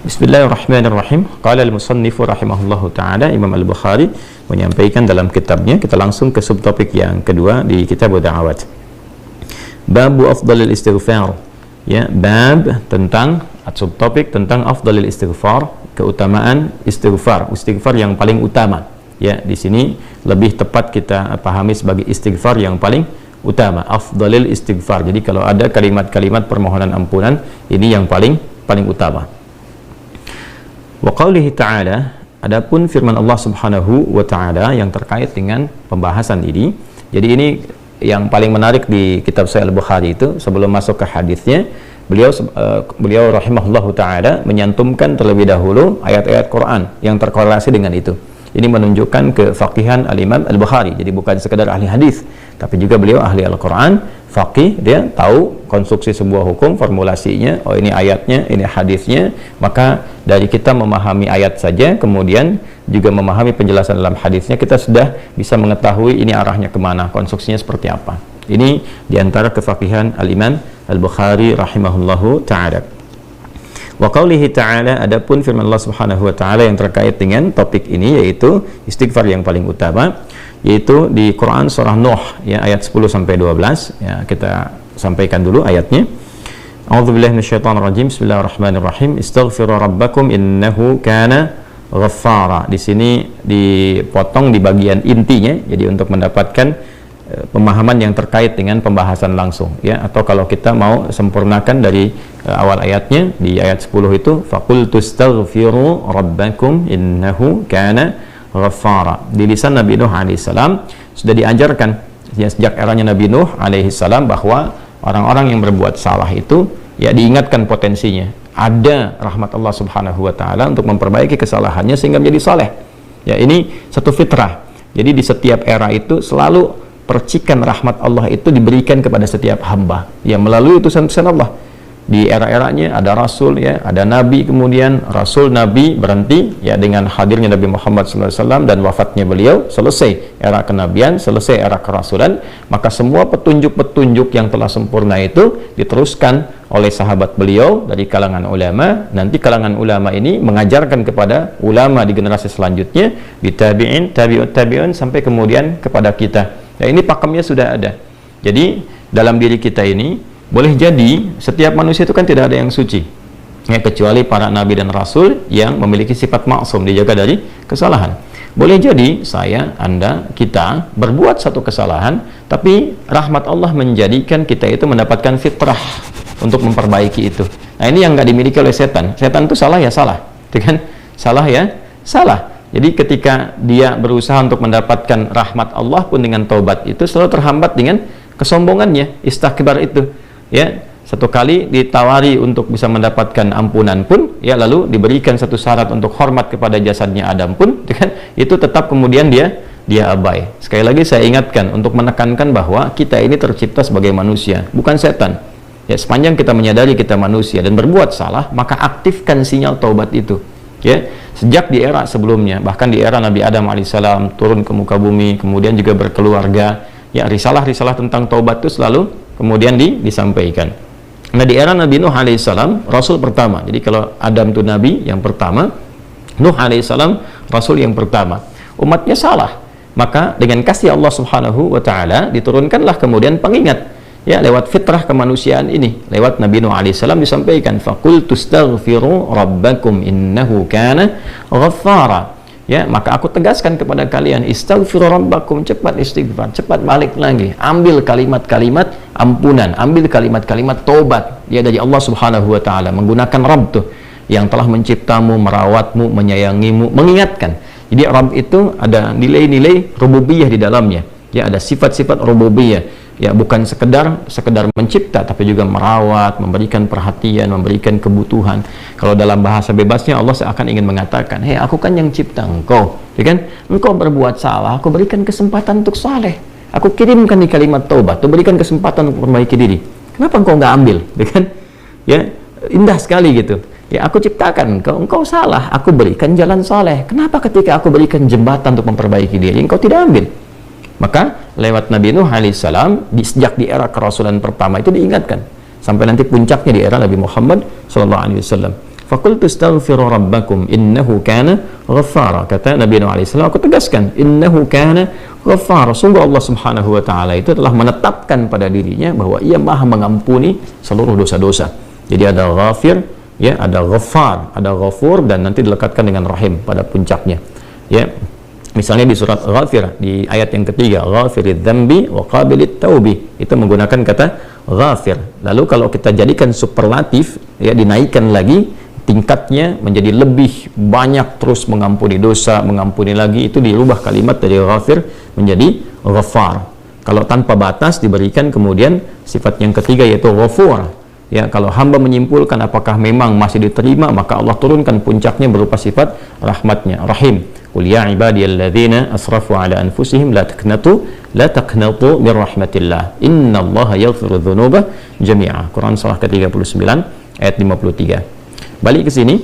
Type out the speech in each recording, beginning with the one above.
Bismillahirrahmanirrahim. Qala al-musannifu rahimahullahu ta'ala, Imam Al-Bukhari menyampaikan dalam kitabnya, kita langsung ke subtopik yang kedua di kitab Da'awat. Babu afdalil istighfar. Ya, bab tentang subtopik tentang afdalil istighfar, keutamaan istighfar, istighfar yang paling utama. Ya, di sini lebih tepat kita pahami sebagai istighfar yang paling utama, afdalil istighfar. Jadi kalau ada kalimat-kalimat permohonan ampunan, ini yang paling utama. Wa qaulihi ta'ala, adapun firman Allah Subhanahu wa ta'ala yang terkait dengan pembahasan ini. Jadi ini yang paling menarik di kitab Sahih Al-Bukhari itu, sebelum masuk ke hadisnya, beliau rahimahullahu ta'ala menyantumkan terlebih dahulu ayat-ayat Quran yang terkorelasi dengan itu. Ini menunjukkan kefaqihan Al-Imam Al-Bukhari. Jadi bukan sekedar ahli hadis, tapi juga beliau ahli Al-Quran, faqih, dia tahu konstruksi sebuah hukum, formulasinya, oh ini ayatnya, ini hadisnya. Maka dari kita memahami ayat saja, kemudian juga memahami penjelasan dalam hadisnya, kita sudah bisa mengetahui ini arahnya kemana, konstruksinya seperti apa. Ini diantara kefaqihan Al-Imam Al-Bukhari rahimahullahu ta'ala. Wa qaulihi ta'ala, adapun firman Allah Subhanahu wa ta'ala yang terkait dengan topik ini, yaitu istighfar yang paling utama, yaitu di Quran surah Nuh ya, ayat 10 sampai 12 ya, kita sampaikan dulu ayatnya. A'udzubillahi minasyaitonir rajim. Bismillahirrahmanirrahim. Istaghfiru rabbakum innahu kana ghaffara. Di sini dipotong di bagian intinya, jadi untuk mendapatkan pemahaman yang terkait dengan pembahasan langsung ya, atau kalau kita mau sempurnakan dari awal ayatnya, di ayat 10 itu faqul tustaghfiru rabbakum innahu kana ghaffara. Di lisan Nabi Nuh alaihissalam sudah diajarkan ya, sejak eranya Nabi Nuh alaihissalam, bahwa orang-orang yang berbuat salah itu ya diingatkan potensinya ada rahmat Allah Subhanahu wa ta'ala untuk memperbaiki kesalahannya sehingga menjadi saleh ya. Ini satu fitrah. Jadi di setiap era itu selalu percikan rahmat Allah itu diberikan kepada setiap hamba ya, melalui utusan-utusan Allah. Di era-eranya ada rasul ya, ada nabi, kemudian rasul nabi berhenti ya dengan hadirnya Nabi Muhammad SAW dan wafatnya beliau, selesai era kenabian, selesai era kerasulan. Maka semua petunjuk-petunjuk yang telah sempurna itu diteruskan oleh sahabat beliau dari kalangan ulama. Nanti kalangan ulama ini mengajarkan kepada ulama di generasi selanjutnya, di tabi'in, tabi'ut tabi'un, sampai kemudian kepada kita. Ya, ini pakemnya sudah ada. Jadi dalam diri kita ini boleh jadi setiap manusia itu kan tidak ada yang suci ya, kecuali para nabi dan rasul yang memiliki sifat maksum, dijaga dari kesalahan. Boleh jadi saya, anda, kita berbuat satu kesalahan, tapi rahmat Allah menjadikan kita itu mendapatkan fitrah untuk memperbaiki itu. Nah, ini yang nggak dimiliki oleh setan. Setan itu salah ya salah, kan? Salah ya salah. Jadi ketika dia berusaha untuk mendapatkan rahmat Allah pun dengan taubat itu selalu terhambat dengan kesombongannya, istakbar itu ya. Satu kali ditawari untuk bisa mendapatkan ampunan pun ya, lalu diberikan satu syarat untuk hormat kepada jasadnya Adam pun kan, itu tetap kemudian dia abai. Sekali lagi saya ingatkan untuk menekankan bahwa kita ini tercipta sebagai manusia, bukan setan ya. Sepanjang kita menyadari kita manusia dan berbuat salah, maka aktifkan sinyal taubat itu ya. Sejak di era sebelumnya, bahkan di era Nabi Adam alaihissalam turun ke muka bumi, kemudian juga berkeluarga ya, risalah-risalah tentang taubat itu selalu kemudian disampaikan. Nah, di era Nabi Nuh alaihissalam, rasul pertama. Jadi kalau Adam itu nabi yang pertama, Nuh alaihissalam rasul yang pertama. Umatnya salah, maka dengan kasih Allah Subhanahu wa ta'ala diturunkanlah kemudian pengingat ya, lewat fitrah kemanusiaan ini, lewat Nabi Nuh alaihissalam disampaikan faqul tustaghfiru rabbakum innahu kana ghaffara ya. Maka aku tegaskan kepada kalian, istaghfiru rabbakum, cepat istighfar, cepat balik lagi, ambil kalimat-kalimat ampunan, ambil kalimat-kalimat taubat ya dari Allah Subhanahu wa ta'ala, menggunakan Rabb tuh yang telah menciptamu, merawatmu, menyayangimu, mengingatkan. Jadi Rabb itu ada nilai-nilai rububiyah di dalamnya ya, ada sifat-sifat rububiyah ya, bukan sekedar mencipta, tapi juga merawat, memberikan perhatian, memberikan kebutuhan. Kalau dalam bahasa bebasnya Allah seakan ingin mengatakan, hei, aku kan yang cipta engkau ya kan, engkau berbuat salah, aku berikan kesempatan untuk saleh, aku kirimkan di kalimat taubat, aku berikan kesempatan untuk memperbaiki diri. Kenapa engkau nggak ambil ya kan ya, indah sekali gitu ya, aku ciptakan engkau salah, aku berikan jalan saleh. Kenapa ketika aku berikan jembatan untuk memperbaiki diri engkau tidak ambil? Maka lewat Nabi Nuh alaihissalam sejak di era kerasulan pertama itu diingatkan sampai nanti puncaknya di era Nabi Muhammad SAW. Faqultu astaghfiru rabbakum innahu kana ghaffara. Kata Nabi Nuh alaihi salam, aku tegaskan, innahu kana ghaffara. Sungguh Allah Subhanahu wa taala itu telah menetapkan pada dirinya bahwa Ia Maha mengampuni seluruh dosa-dosa. Jadi ada ghafir, ya, ada ghaffar, ada ghafur, dan nanti dilekatkan dengan rahim pada puncaknya. Ya. Misalnya di surat Ghafir di ayat yang ketiga, ghafiridz dzambi wa qabilit taubi, itu menggunakan kata ghafir. Lalu kalau kita jadikan superlatif, ya, dinaikkan lagi tingkatnya menjadi lebih banyak, terus mengampuni dosa, mengampuni lagi, itu dirubah kalimat dari ghafir menjadi ghaffar. Kalau tanpa batas diberikan kemudian sifat yang ketiga yaitu ghafur. Ya, kalau hamba menyimpulkan apakah memang masih diterima, maka Allah turunkan puncaknya berupa sifat rahmatnya, rahim. Qul ya ibadiyalladzina asrafu ala anfusihim la taqnatu min rahmatillah innallaha yaghfiru dzunuba jami'a. Quran surah ke-39 ayat 53. Balik ke sini.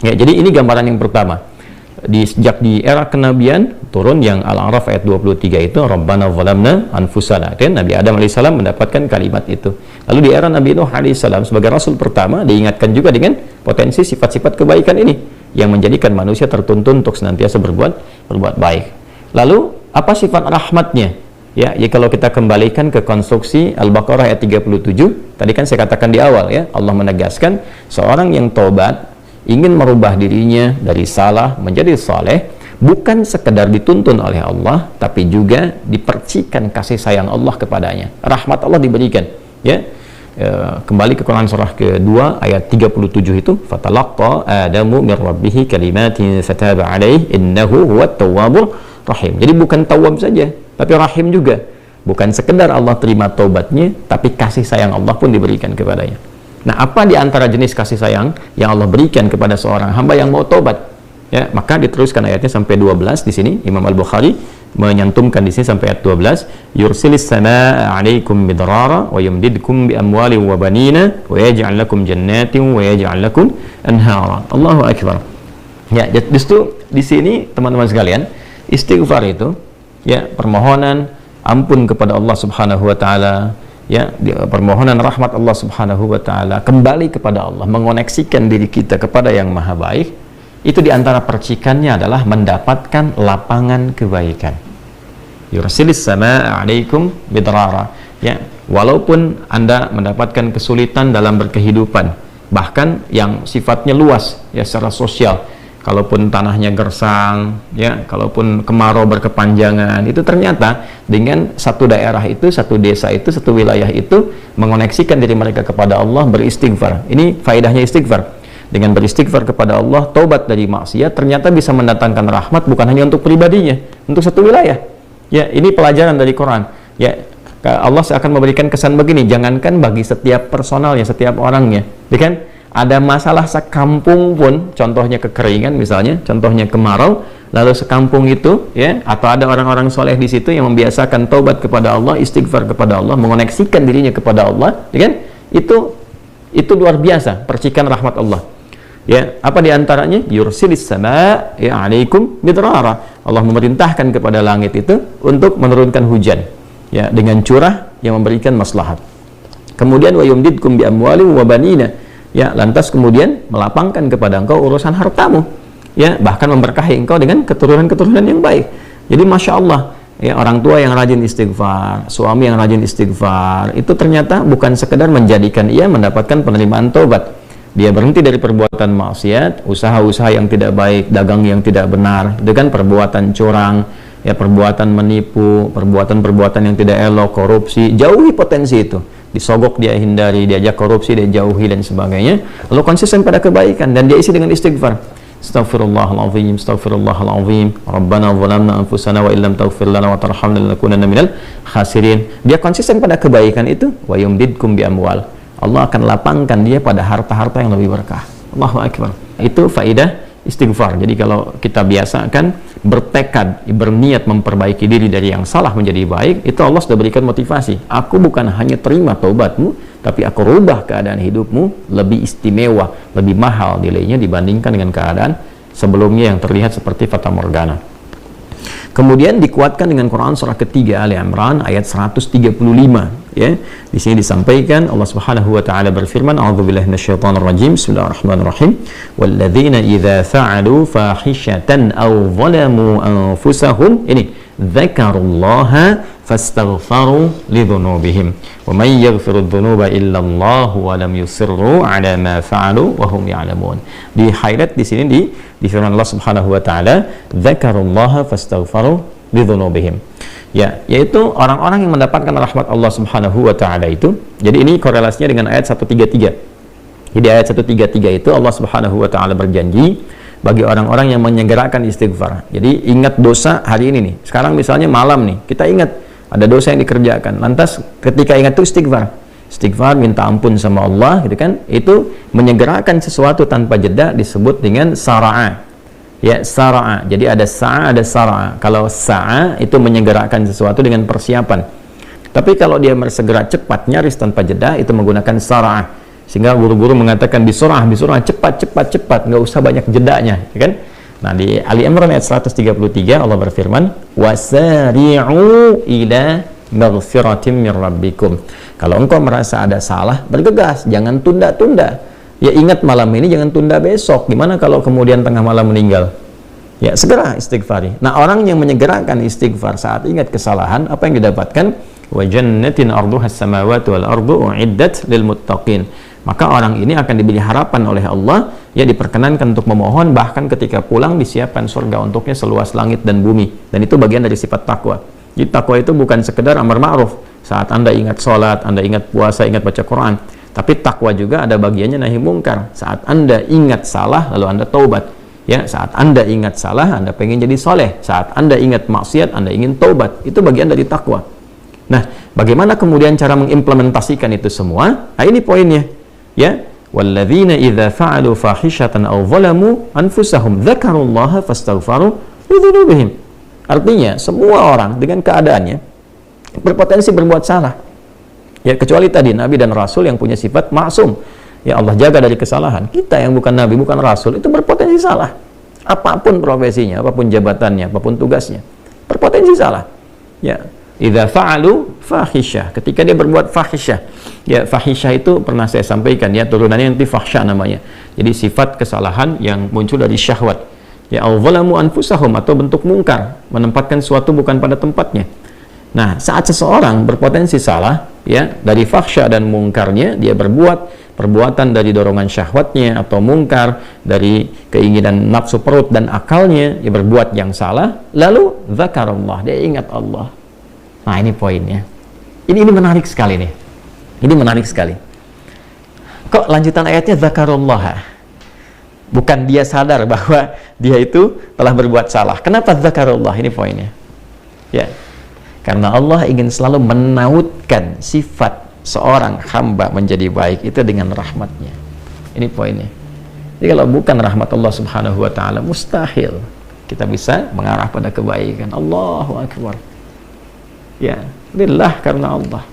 Ya, jadi ini gambaran yang pertama. Sejak di era kenabian turun yang Al-A'raf ayat 23 itu Rabbana zalamna anfusana, kan Nabi Adam alaihissalam mendapatkan kalimat itu. Lalu di era Nabi Nuh alaihissalam sebagai rasul pertama diingatkan juga dengan potensi sifat-sifat kebaikan ini yang menjadikan manusia tertuntun untuk senantiasa berbuat baik. Lalu apa sifat rahmatnya? Ya, kalau kita kembalikan ke konstruksi Al-Baqarah ayat 37, tadi kan saya katakan di awal, ya, Allah menegaskan seorang yang taubat ingin merubah dirinya dari salah menjadi saleh, bukan sekedar dituntun oleh Allah, tapi juga dipercikan kasih sayang Allah kepadanya. Rahmat Allah diberikan, ya. Kembali ke Quran surah kedua ayat 37 itu, fatalaqqa adamu min rabbih kalimatin fataba alaihi innahu huwat tawwabur rahim. Jadi bukan tawwab saja, tapi rahim juga. Bukan sekedar Allah terima taubatnya, tapi kasih sayang Allah pun diberikan kepadanya. Nah, apa di antara jenis kasih sayang yang Allah berikan kepada seorang hamba yang mau taubat? Ya, maka diteruskan ayatnya sampai 12 di sini. Imam Al-Bukhari menyantumkan di sini sampai ayat 12, yursilis samaa 'alaikum midrara wa yumdidkum bi amwalin wa banina wa yaj'al lakum jannatin wa yaj'al lakum anhara. Allahu akbar. Ya, justru di sini teman-teman sekalian, istighfar itu, ya, permohonan ampun kepada Allah Subhanahu wa taala, ya, permohonan rahmat Allah Subhanahu wa taala, kembali kepada Allah, mengoneksikan diri kita kepada yang maha baik. Itu diantara percikannya adalah mendapatkan lapangan kebaikan. Yursilis samaa 'alaikum bidrara. Ya, walaupun Anda mendapatkan kesulitan dalam berkehidupan, bahkan yang sifatnya luas, ya, secara sosial. Kalaupun tanahnya gersang, ya, kalaupun kemarau berkepanjangan, itu ternyata dengan satu daerah itu, satu desa itu, satu wilayah itu mengoneksikan diri mereka kepada Allah, beristighfar. Ini faedahnya istighfar. Dengan beristighfar kepada Allah, taubat dari maksiat, ternyata bisa mendatangkan rahmat bukan hanya untuk pribadinya, untuk satu wilayah. Ya, ini pelajaran dari Quran. Ya, Allah akan memberikan kesan begini, jangankan bagi setiap personalnya, setiap orangnya, ya kan? Ada masalah sekampung pun, contohnya kekeringan misalnya, contohnya kemarau, lalu sekampung itu, ya, atau ada orang-orang soleh di situ yang membiasakan taubat kepada Allah, istighfar kepada Allah, mengoneksikan dirinya kepada Allah, ya kan? Itu luar biasa percikan rahmat Allah. Ya, apa diantaranya? Yursilis sama, ya, 'alaikum midrara. Allah memerintahkan kepada langit itu untuk menurunkan hujan, ya, dengan curah yang memberikan maslahat. Kemudian wa yumdidkum bi amwalin wa banina. Ya, lantas kemudian melapangkan kepada engkau urusan hartamu, ya, bahkan memberkahi engkau dengan keturunan-keturunan yang baik. Jadi masya Allah, ya, orang tua yang rajin istighfar, suami yang rajin istighfar, itu ternyata bukan sekedar menjadikan ia mendapatkan penerimaan taubat. Dia berhenti dari perbuatan maksiat, usaha-usaha yang tidak baik, dagang yang tidak benar, dengan perbuatan curang, ya, perbuatan menipu, perbuatan-perbuatan yang tidak elok, korupsi, jauhi potensi itu. Disogok dia hindari, diajak korupsi dia jauhi dan sebagainya. Lalu konsisten pada kebaikan dan dia isi dengan istighfar. Astaghfirullahalazim, astaghfirullahalazim, Rabbana zalamna anfusana wa illam taghfir lana wa tarhamna lanakunanna minal khasirin. Dia konsisten pada kebaikan itu, wa yumdidkum bi amwal. Allah akan lapangkan dia pada harta-harta yang lebih berkah. Allahu akbar. Itu faidah istighfar. Jadi kalau kita biasakan bertekad, berniat memperbaiki diri dari yang salah menjadi baik, itu Allah sudah berikan motivasi. Aku bukan hanya terima taubatmu, tapi aku rubah keadaan hidupmu lebih istimewa, lebih mahal nilainya dibandingkan dengan keadaan sebelumnya yang terlihat seperti fata morgana. Kemudian dikuatkan dengan Quran surah ketiga Ali Imran ayat 135. Ya, di sini disampaikan Allah Subhanahu wa taala berfirman, a'udzubillahi minasyaitonir rajim. Bismillahirrahmanirrahim. Walladzina idza fa'alu fahishatan aw zalamu anfusahum ini dzakarullaha fastaghfaru lidzunubihim wa may yaghfiru dzunuba illa Allah wa lam yusirru ala ma fa'alu wa hum ya'lamun. Di highlight di sini di firman Allah Subhanahu wa taala, dzakarullaha fastaghfaru lidzunubihim. Ya, yaitu orang-orang yang mendapatkan rahmat Allah Subhanahu wa taala itu. Jadi ini korelasinya dengan ayat 133. Jadi ayat 133 itu Allah Subhanahu wa taala berjanji bagi orang-orang yang menyegerakan istighfar. Jadi ingat dosa hari ini nih. Sekarang misalnya malam nih, kita ingat ada dosa yang dikerjakan. Lantas ketika ingat itu istighfar. Istighfar, minta ampun sama Allah gitu kan. Itu menyegerakan sesuatu tanpa jeda disebut dengan sara'a. Ya, sara'a. Jadi ada sa'a, ada sara'a. Kalau sa'a itu menyegerakan sesuatu dengan persiapan. Tapi kalau dia bersegera cepat, nyaris tanpa jeda, itu menggunakan sara'a. Sehingga guru-guru mengatakan bisurah, cepat, nggak usah banyak jedanya, ya kan? Nah, di Ali Imran ayat 133 Allah berfirman, wasari'u ila maghfiratin min rabbikum. Kalau engkau merasa ada salah, bergegas, jangan tunda-tunda. Ya, ingat malam ini, jangan tunda besok. Gimana kalau kemudian tengah malam meninggal? Ya, segera istighfari. Nah, orang yang menyegerakan istighfar saat ingat kesalahan, apa yang didapatkan? Wa jannatin arduha as-samawati wal ardu uiddat lil muttaqin. Maka orang ini akan diberi harapan oleh Allah, ya diperkenankan untuk memohon, bahkan ketika pulang disiapkan surga untuknya seluas langit dan bumi. Dan itu bagian dari sifat takwa. Jadi takwa itu bukan sekedar amar ma'ruf. Saat Anda ingat sholat, Anda ingat puasa, ingat baca Quran. Tapi takwa juga ada bagiannya nahi mungkar. Saat Anda ingat salah, lalu Anda taubat. Ya, saat Anda ingat salah, Anda pengen jadi soleh. Saat Anda ingat maksiat, Anda ingin taubat. Itu bagian dari takwa. Nah, bagaimana kemudian cara mengimplementasikan itu semua? Nah, ini poinnya. Ya, walladzina idza fa'alu fahishatan aw zalamu anfusahum dzakarullaha fastaghfaru lidzunubihim. Artinya, semua orang dengan keadaannya berpotensi berbuat salah. Ya, kecuali tadi Nabi dan Rasul yang punya sifat maksum. Ya, Allah jaga dari kesalahan. Kita yang bukan Nabi, bukan Rasul, itu berpotensi salah. Apapun profesinya, apapun jabatannya, apapun tugasnya, berpotensi salah. Ya, idza fa'alu fahisyah, ketika dia berbuat fahisyah. Ya, fahisyah itu pernah saya sampaikan ya, turunannya nanti fahsya namanya. Jadi sifat kesalahan yang muncul dari syahwat. Ya, al-zalamu anfusahum, atau bentuk mungkar, menempatkan sesuatu bukan pada tempatnya. Nah, saat seseorang berpotensi salah, ya, dari fahsya dan mungkarnya, dia berbuat perbuatan dari dorongan syahwatnya atau mungkar, dari keinginan nafsu perut dan akalnya, dia berbuat yang salah, lalu zakarullah, dia ingat Allah. Nah, ini poinnya. Ini menarik sekali nih. Ini menarik sekali. Kok lanjutan ayatnya zakarullah? Bukan dia sadar bahwa dia itu telah berbuat salah. Kenapa zakarullah? Ini poinnya. Ya. Karena Allah ingin selalu menautkan sifat seorang hamba menjadi baik itu dengan rahmatnya. Ini poinnya. Jadi kalau bukan rahmat Allah Subhanahu wa ta'ala, mustahil kita bisa mengarah pada kebaikan. Allahu Akbar. Ya, lillah, karena Allah.